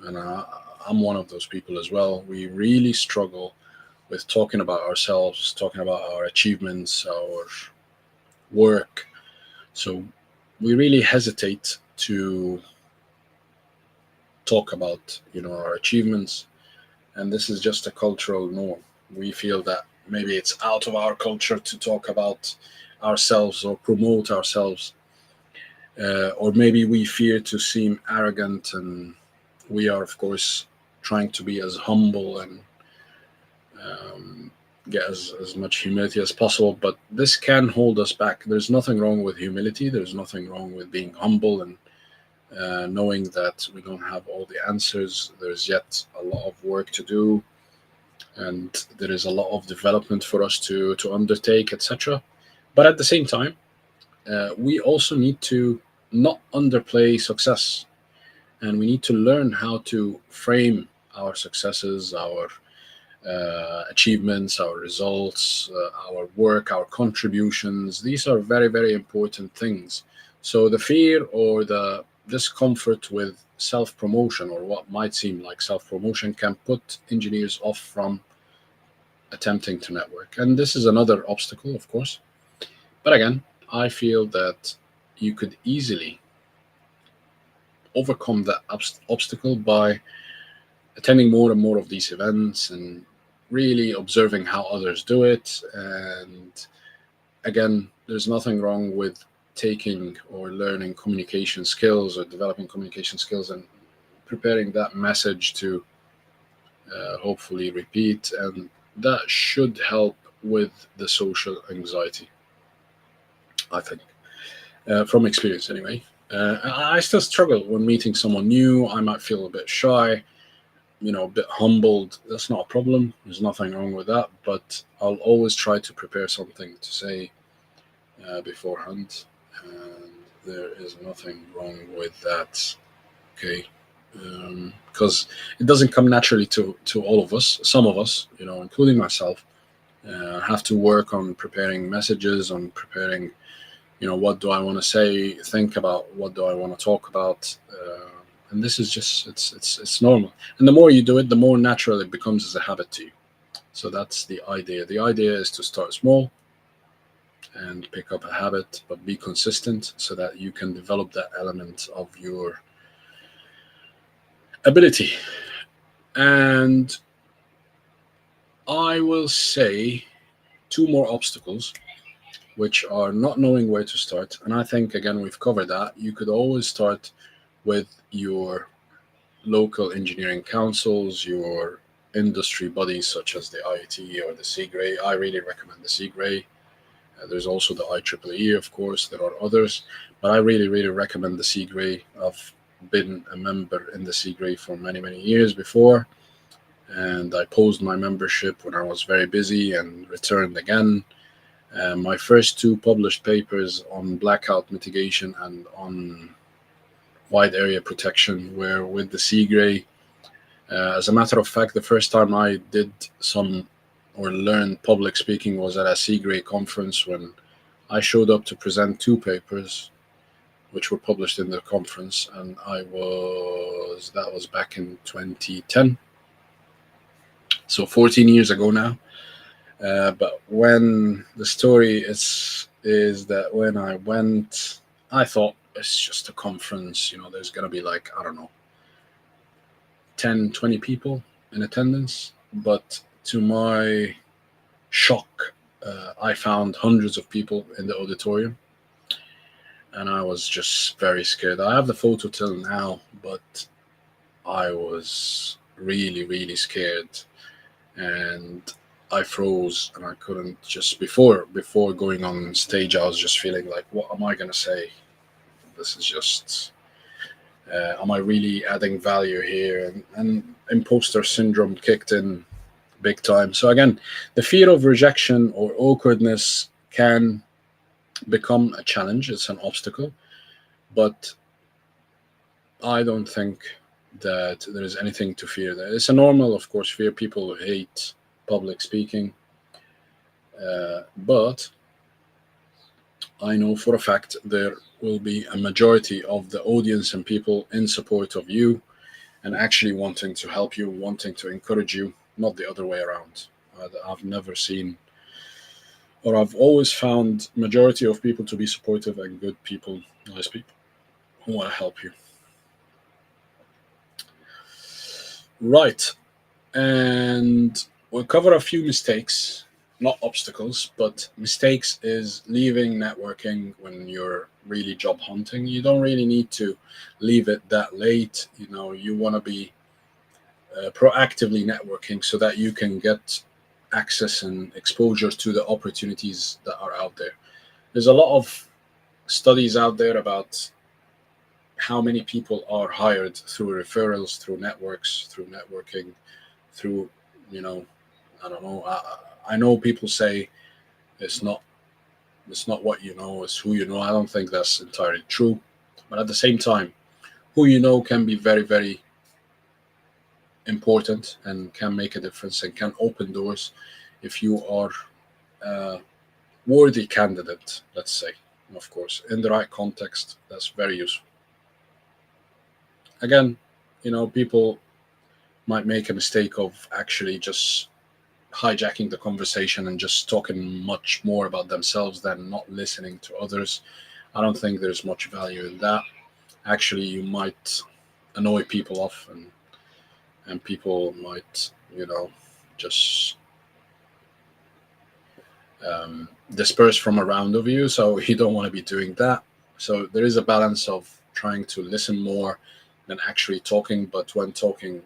[SPEAKER 1] and I'm one of those people as well. We really struggle with talking about ourselves, talking about our achievements, our work. So we really hesitate to talk about, our achievements, and this is just a cultural norm. We feel that maybe it's out of our culture to talk about ourselves or promote ourselves, or maybe we fear to seem arrogant, and we are, of course, trying to be as humble and um, get as much humility as possible. But this can hold us back. There's nothing wrong with humility. There's nothing wrong with being humble and knowing that we don't have all the answers. There's yet a lot of work to do, and there is a lot of development for us to undertake, etc. But at the same time, we also need to not underplay success, and we need to learn how to frame our successes, our achievements, our results, our work, our contributions. These are very, very important things. So the fear or the discomfort with self promotion, or what might seem like self promotion, can put engineers off from attempting to network. And this is another obstacle, of course. But again, I feel that you could easily overcome that obstacle by attending more and more of these events and really observing how others do it. And again, there's nothing wrong with taking or learning communication skills or developing communication skills and preparing that message to hopefully repeat. And that should help with the social anxiety, I think, from experience anyway. I still struggle when meeting someone new. I might feel a bit shy, a bit humbled. That's not a problem. There's nothing wrong with that. But I'll always try to prepare something to say beforehand. And there is nothing wrong with that. Okay. Because it doesn't come naturally to all of us. Some of us, including myself, have to work on preparing messages, on preparing, what do I want to say, think about what do I want to talk about. And this is just it's normal. And the more you do it, the more natural it becomes as a habit to you. So that's the idea. The idea is to start small and pick up a habit, but be consistent so that you can develop that element of your ability. And I will say two more obstacles, which are not knowing where to start. And I think, again, we've covered that. You could always start with your local engineering councils, your industry bodies such as the IET or the CGRE. I really recommend the CGRE. There's also the IEEE, of course. There are others, but I really, really recommend the CGRE. I've been a member in the CGRE for many, many years before, and I paused my membership when I was very busy and returned again. My first two published papers on blackout mitigation and on wide area protection were with the CGRE. As a matter of fact, the first time I did some or learned public speaking was at a CGRE conference when I showed up to present two papers, which were published in the conference, and that was back in 2010, so 14 years ago now. But when the story is that when I went, I thought it's just a conference, there's gonna be like, I don't know, 10, 20 people in attendance. But to my shock, I found hundreds of people in the auditorium, and I was just very scared. I have the photo till now, but I was really, really scared, and I froze, and I couldn't just before going on stage. I was just feeling like, what am I gonna say? This is just. Am I really adding value here? And imposter syndrome kicked in big time. So again, the fear of rejection or awkwardness can become a challenge. It's an obstacle, but I don't think that there is anything to fear there. It's a normal, of course, fear. People hate public speaking, but I know for a fact there will be a majority of the audience and people in support of you and actually wanting to help you, wanting to encourage you, not the other way around. I've never seen, or I've always found majority of people to be supportive and good people, nice people who want to help you. Right. And we'll cover a few mistakes, not obstacles, but mistakes is leaving networking when you're really job hunting. You don't really need to leave it that late. You want to be proactively networking so that you can get access and exposure to the opportunities that are out there. There's a lot of studies out there about how many people are hired through referrals, through networks, through networking, through, I don't know. I know people say it's not what you know, it's who you know. I don't think that's entirely true. But at the same time, who you know can be very, very important and can make a difference and can open doors if you are a worthy candidate, let's say. Of course, in the right context, that's very useful. Again, people might make a mistake of actually just hijacking the conversation and just talking much more about themselves than not listening to others. I don't think there's much value in that. Actually, you might annoy people off, and people might, just disperse from around of you. So you don't want to be doing that. So there is a balance of trying to listen more than actually talking, but when talking,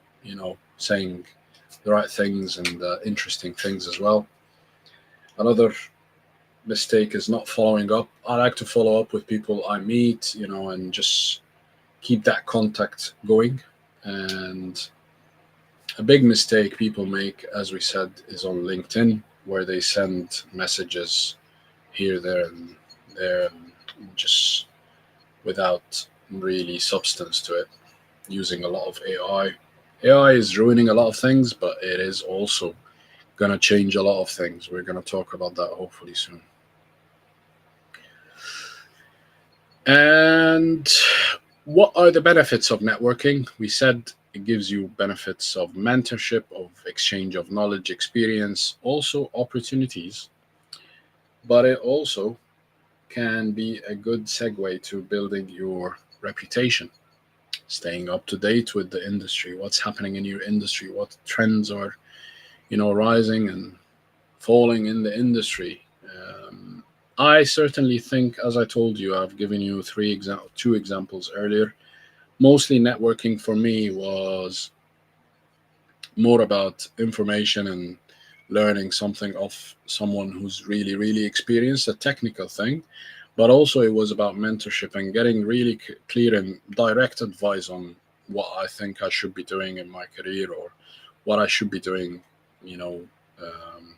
[SPEAKER 1] saying the right things and interesting things as well. Another mistake is not following up. I like to follow up with people I meet, and just keep that contact going. And a big mistake people make, as we said, is on LinkedIn, where they send messages here, there, and there, and just without really substance to it, using a lot of AI. AI is ruining a lot of things, but it is also going to change a lot of things. We're going to talk about that hopefully soon. And What are the benefits of networking? We said it gives you benefits of mentorship, of exchange of knowledge, experience, also opportunities, but it also can be a good segue to building your reputation, staying up to date with the industry, what's happening in your industry, what trends are, rising and falling in the industry. I certainly think, as I told you, I've given you two examples earlier. Mostly networking for me was more about information and learning something off someone who's really, really experienced, a technical thing. But also, it was about mentorship and getting really clear and direct advice on what I think I should be doing in my career, or what I should be doing, you know, um,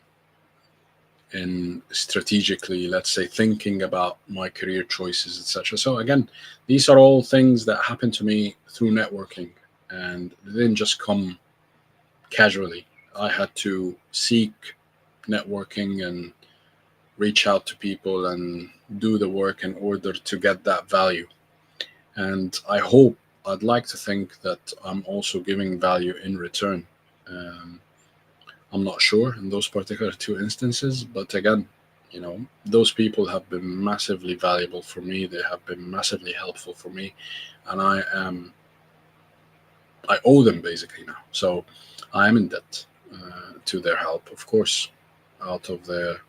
[SPEAKER 1] in strategically, let's say, thinking about my career choices, etc. So again, these are all things that happened to me through networking, and they didn't just come casually. I had to seek networking and reach out to people and do the work in order to get that value. And I'd like to think that I'm also giving value in return. Um, I'm not sure in those particular two instances, but again, those people have been massively valuable for me. They have been massively helpful for me, and I owe them basically now. So I am in debt to their help, of course, out of the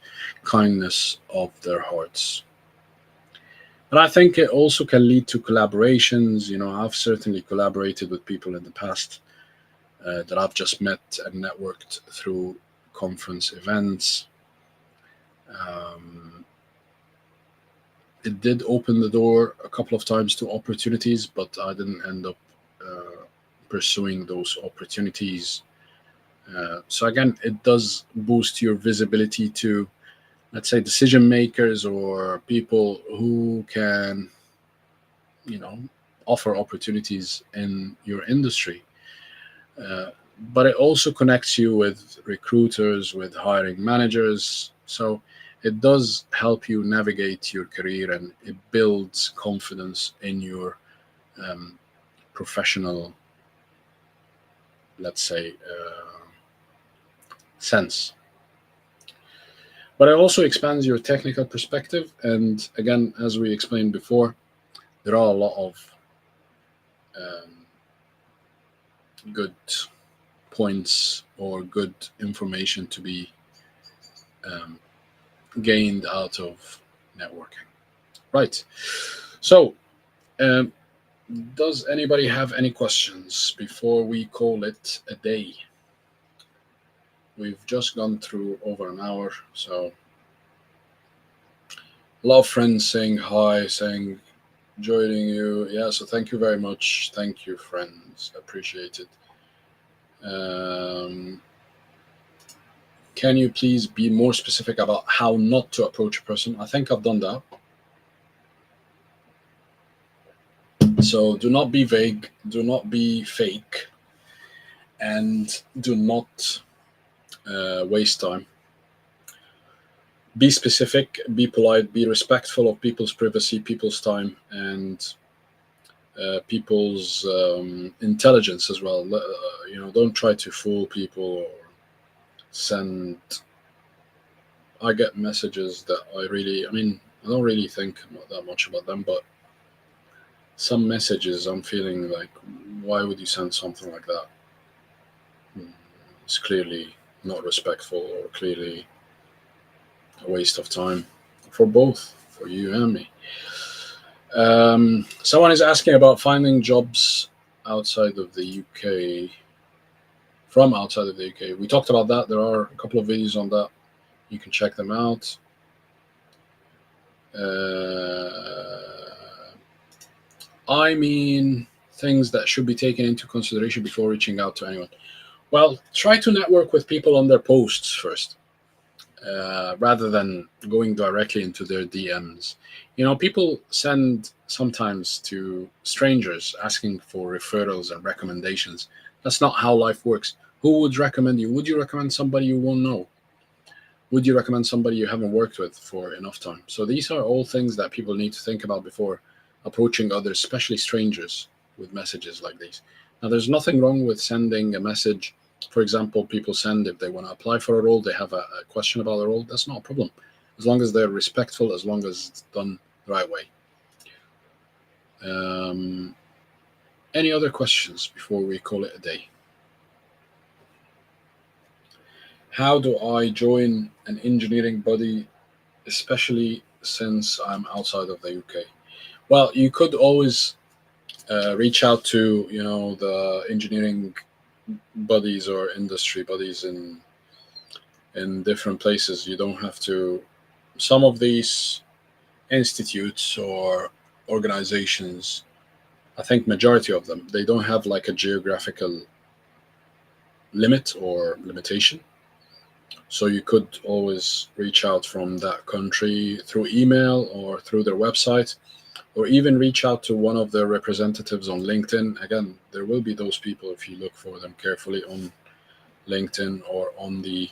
[SPEAKER 1] kindness of their hearts. But I think it also can lead to collaborations. I've certainly collaborated with people in the past that I've just met and networked through conference events. Um, it did open the door a couple of times to opportunities, but I didn't end up pursuing those opportunities. So again, it does boost your visibility to, let's say, decision makers or people who can, you know, offer opportunities in your industry. Uh, but it also connects you with recruiters, with hiring managers. So it does help you navigate your career, and it builds confidence in your um, professional, let's say, sense. But it also expands your technical perspective. And again, as we explained before, there are a lot of um, good points or good information to be um, gained out of networking. Right. So, um, does anybody have any questions before we call it a day? We've just gone through over an hour, so a lot of friends saying hi, saying joining you. Yeah, so thank you very much. Thank you, friends. Appreciate it. Um, can you please be more specific about how not to approach a person? I think I've done that. So do not be vague, do not be fake, and do not waste time. Be specific, be polite, be respectful of people's privacy, people's time, and people's intelligence as well. Don't try to fool people or send. I get messages that I mean, I don't really think that much about them, but some messages I'm feeling like, why would you send something like that? It's clearly not respectful, or clearly a waste of time for both, for you and me. Someone is asking about finding jobs outside of the UK, from outside of the UK. We talked about that. There are a couple of videos on that. You can check them out. I mean, things that should be taken into consideration before reaching out to anyone. Well, try to network with people on their posts first, rather than going directly into their DMs. People send sometimes to strangers asking for referrals and recommendations. That's not how life works. Who would recommend you? Would you recommend somebody you won't know? Would you recommend somebody you haven't worked with for enough time? So these are all things that people need to think about before approaching others, especially strangers, with messages like these. Now, there's nothing wrong with sending a message. For example, people send if they want to apply for a role, they have a question about a role. That's not a problem, as long as they're respectful, as long as it's done the right way. Any other questions before we call it a day? How do I join an engineering body, especially since I'm outside of the UK? Well, you could always reach out to the engineering buddies or industry buddies in different places. You don't have to. Some of these institutes or organizations, I think majority of them, they don't have like a geographical limit or limitation. So you could always reach out from that country through email or through their website, or even reach out to one of their representatives on LinkedIn. Again, there will be those people if you look for them carefully on LinkedIn or on the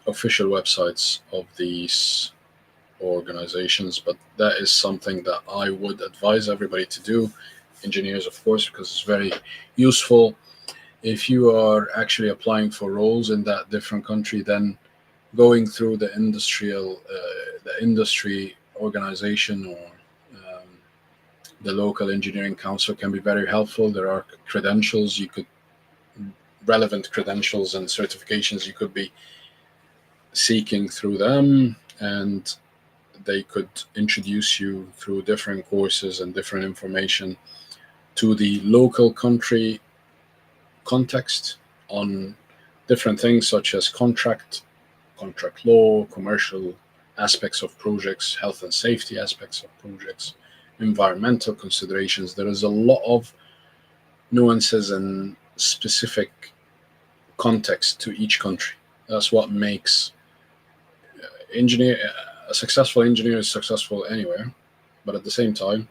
[SPEAKER 1] official websites of these organizations. But that is something that I would advise everybody to do, engineers, of course, because it's very useful. If you are actually applying for roles in that different country, then going through the industry organization or the local engineering council can be very helpful. There are credentials relevant credentials and certifications you could be seeking through them, and they could introduce you through different courses and different information to the local country context on different things such as contract law, commercial aspects of projects, health and safety aspects of projects, environmental considerations. There is a lot of nuances and specific context to each country. That's what makes a successful engineer is successful anywhere, but at the same time,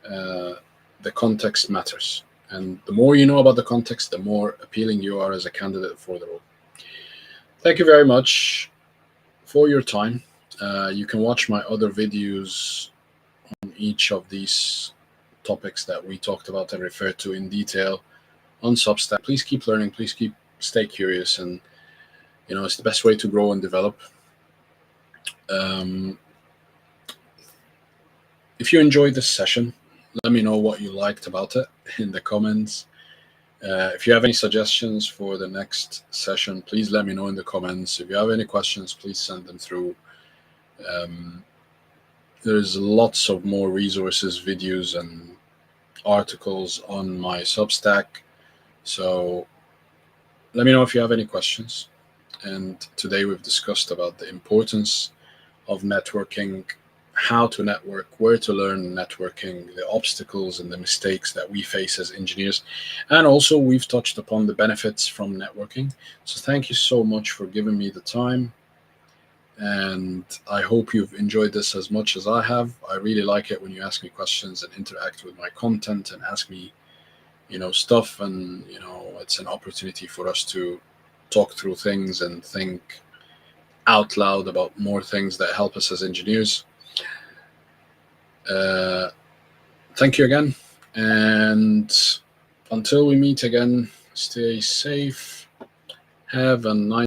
[SPEAKER 1] the context matters. And the more you know about the context, the more appealing you are as a candidate for the role. Thank you very much for your time. You can watch my other videos on each of these topics that we talked about and referred to in detail on Substack. Please keep learning. Please stay curious, and it's the best way to grow and develop. If you enjoyed this session, let me know what you liked about it in the comments. If you have any suggestions for the next session, please let me know in the comments. If you have any questions, please send them through. There's lots of more resources, videos, and articles on my Substack. So let me know if you have any questions. And today we've discussed about the importance of networking, how to network, where to learn networking, the obstacles and the mistakes that we face as engineers. And also we've touched upon the benefits from networking. So thank you so much for giving me the time. And I hope you've enjoyed this as much as I have. I really like it when you ask me questions and interact with my content and ask me, stuff. And, it's an opportunity for us to talk through things and think out loud about more things that help us as engineers. Thank you again. And until we meet again, stay safe. Have a nice